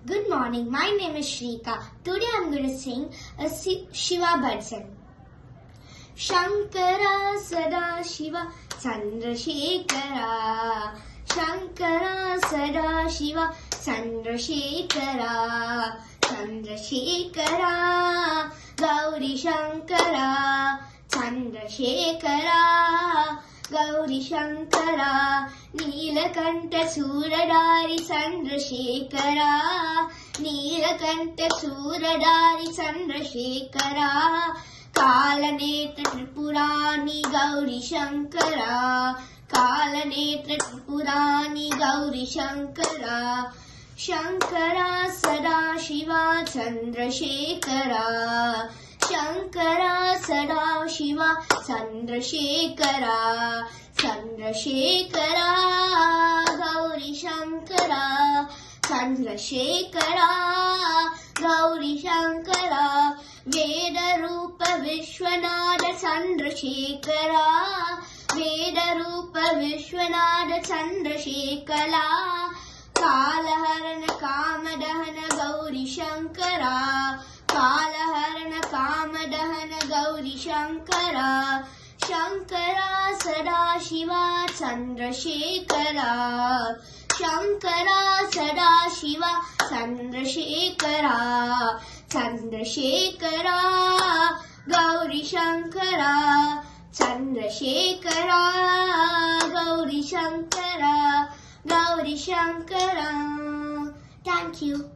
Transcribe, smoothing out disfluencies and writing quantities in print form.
Good morning. My name is Shrika. Today I'm going to sing a Shiva bhajan. Shankara Sada Shiva Chandrasekhara. Shankara Sada Shiva Chandrasekhara. Chandrasekhara Gauri Shankara. Chandrasekhara Gauri Shankara Neelakanta Suradari Chandrasekhara Neelakanta Suradari Chandrasekhara Kalanetra Tripurani Gauri Shankara Kalanetra Tripurani Gauri Shankara Shankara Sada Shiva Chandrasekhara Shankara Sada Shiva Chandrasekhara Chandrasekhara Gauri Shankara Chandrasekhara Gauri Shankara Veda Rupa Vishwanatha Chandrasekhara Veda Rupa Vishwanatha Chandrasekhara Kalaharana Kamadahana Gauri Shankara Kalaharana Kamadahana Gauri Shankara Shankara Sada Shiva Chandrasekhara Shankara Sada Shiva Chandrasekhara Chandrasekhara Gauri Shankara Chandrasekhara Gauri Shankara Gauri Shankara. Thank you.